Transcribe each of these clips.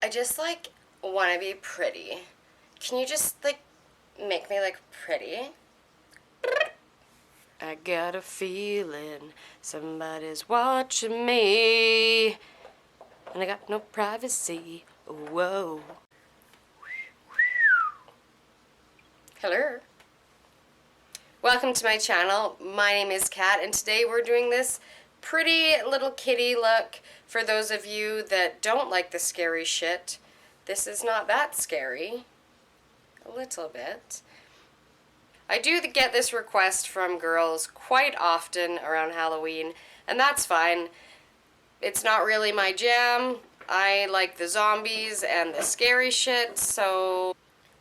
I just like want to be pretty. Can you just like make me like pretty? I got a feeling somebody's watching me, and I got no privacy. Whoa. Hello. Welcome to my channel. My name is Kat, and today we're doing this pretty little kitty look. For those of you that don't like the scary shit, this is not that scary. A little bit. I do get this request from girls quite often around Halloween, and that's fine. It's not really my jam. I like the zombies and the scary shit, so...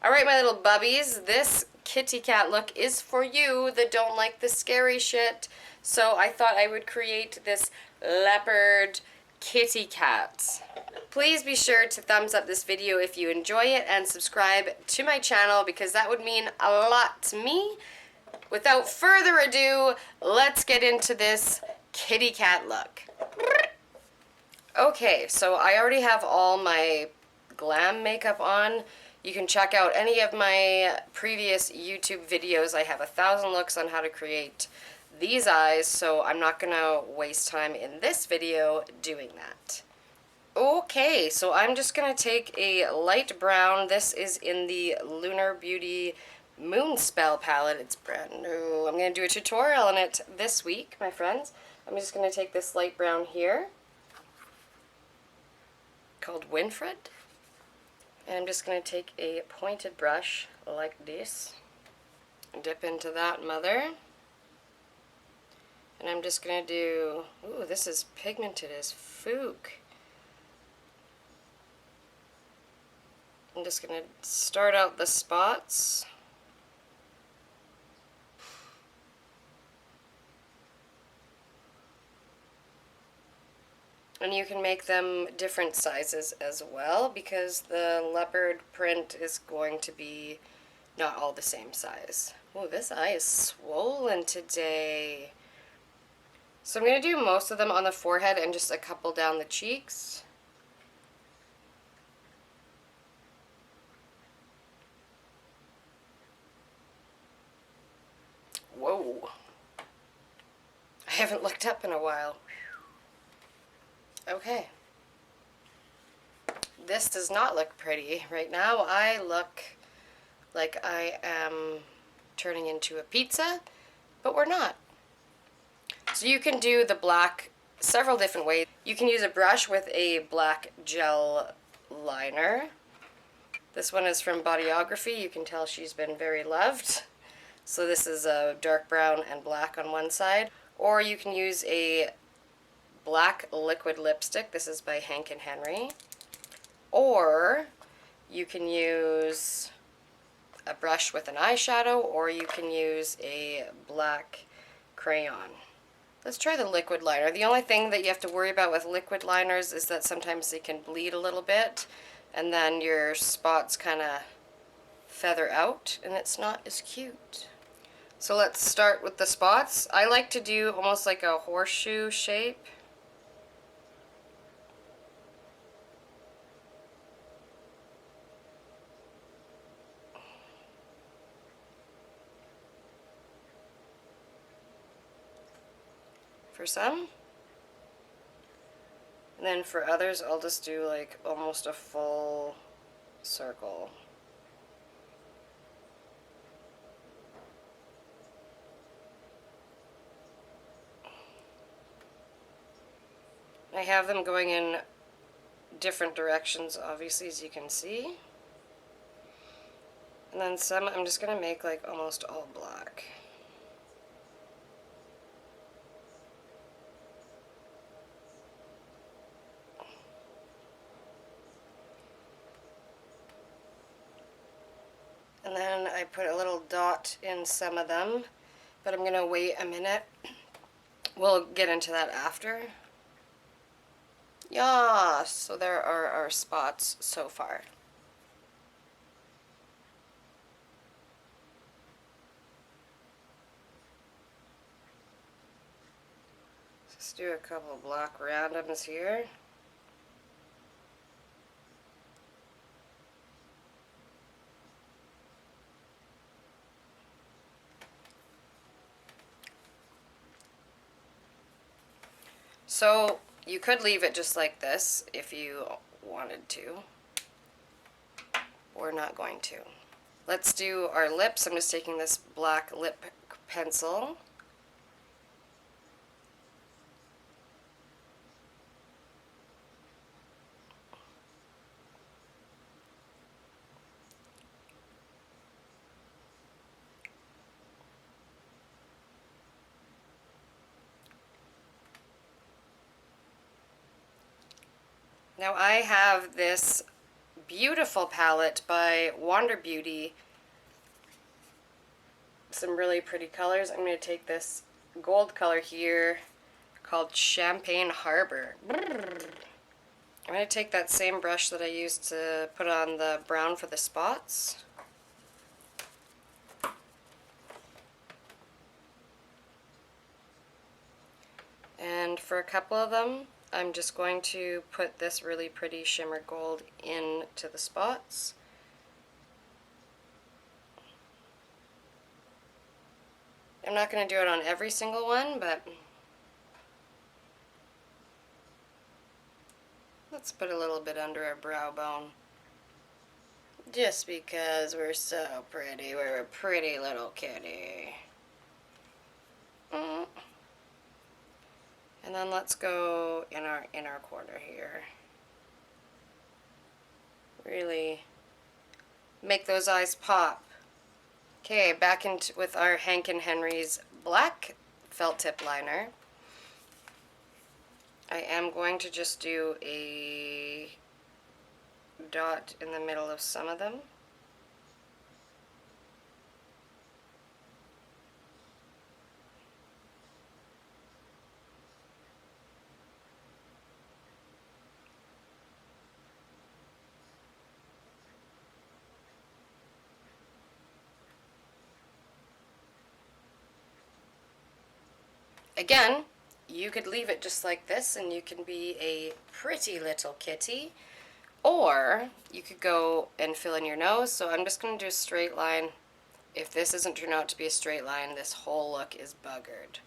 Alright, my little bubbies, this kitty cat look is for you that don't like the scary shit, so I thought I would create this leopard kitty cat. Please be sure to thumbs up this video if you enjoy it and subscribe to my channel because that would mean a lot to me. Without further ado, let's get into this kitty cat look. Okay, so I already have all my glam makeup on. You can check out any of my previous YouTube videos. I have 1,000 looks on how to create these eyes, so I'm not gonna waste time in this video doing that. Okay, so I'm just gonna take a light brown. This is in the Lunar Beauty Moonspell palette. It's brand new. I'm gonna do a tutorial on it this week, my friends. I'm just gonna take this light brown here, called Winfred. And I'm just gonna take a pointed brush like this, dip into that mother. And I'm just gonna do, ooh, this is pigmented as fook. I'm just going to start out the spots. And you can make them different sizes as well because the leopard print is going to be not all the same size. Oh, this eye is swollen today. So I'm going to do most of them on the forehead and just a couple down the cheeks. Whoa. I haven't looked up in a while. Okay. This does not look pretty. Right now I look like I am turning into a pizza, but we're not. So you can do the black several different ways. You can use a brush with a black gel liner. This one is from Bodyography. You can tell she's been very loved. So this is a dark brown and black on one side. Or you can use a black liquid lipstick. This is by Hank and Henry. Or you can use a brush with an eyeshadow, or you can use a black crayon. Let's try the liquid liner. The only thing that you have to worry about with liquid liners is that sometimes they can bleed a little bit, and then your spots kind of feather out, and it's not as cute. So let's start with the spots. I like to do almost like a horseshoe shape. For some. And then for others, I'll just do like almost a full circle. I have them going in different directions, obviously, as you can see. And then some I'm just going to make like almost all black. And then I put a little dot in some of them, but I'm going to wait a minute. We'll get into that after. Yeah, so there are our spots so far. Let's do a couple of black randoms here. So you could leave it just like this if you wanted to. We're not going to. Let's do our lips. I'm just taking this black lip pencil. Now I have this beautiful palette by Wander Beauty. Some really pretty colors. I'm going to take this gold color here called Champagne Harbor. I'm going to take that same brush that I used to put on the brown for the spots. And for a couple of them, I'm just going to put this really pretty shimmer gold into the spots. I'm not going to do it on every single one, but let's put a little bit under our brow bone. Just because we're so pretty. We're a pretty little kitty. And then let's go in our inner corner here. Really make those eyes pop. Okay, back into with our Hank and Henry's black felt tip liner. I am going to just do a dot in the middle of some of them. Again, you could leave it just like this and you can be a pretty little kitty, or you could go and fill in your nose. So I'm just going to do a straight line. If this doesn't turn out to be a straight line, this whole look is buggered.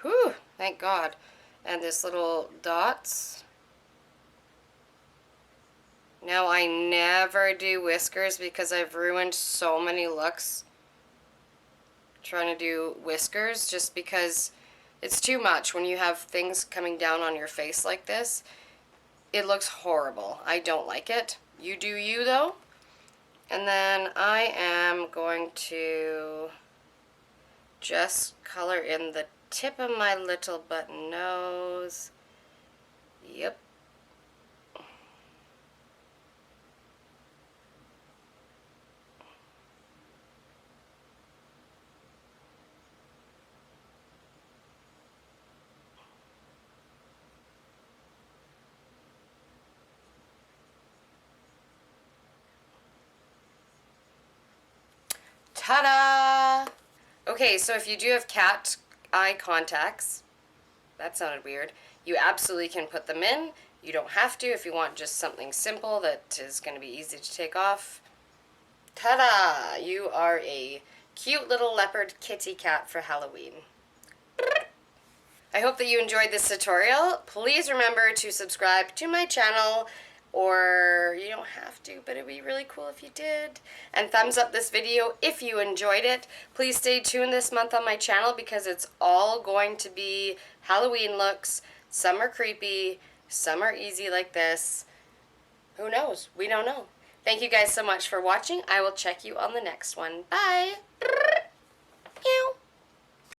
Whew, thank God. And this little dots. Now I never do whiskers because I've ruined so many looks trying to do whiskers, just because it's too much when you have things coming down on your face like this. It looks horrible. I don't like it. You do you though. And then I am going to just color in the tip of my little button nose. Yep. Ta-da! Okay, so if you do have cat eye contacts, that sounded weird, you absolutely can put them in. You don't have to if you want just something simple that is going to be easy to take off. Ta-da! You are a cute little leopard kitty cat for Halloween. I hope that you enjoyed this tutorial. Please remember to subscribe to my channel, or you don't have to, but it'd be really cool if you did. And thumbs up this video if you enjoyed it. Please stay tuned this month on my channel because it's all going to be Halloween looks. Some are creepy, some are easy like this. Who knows? We don't know. Thank you guys so much for watching. I will check you on the next one. Bye!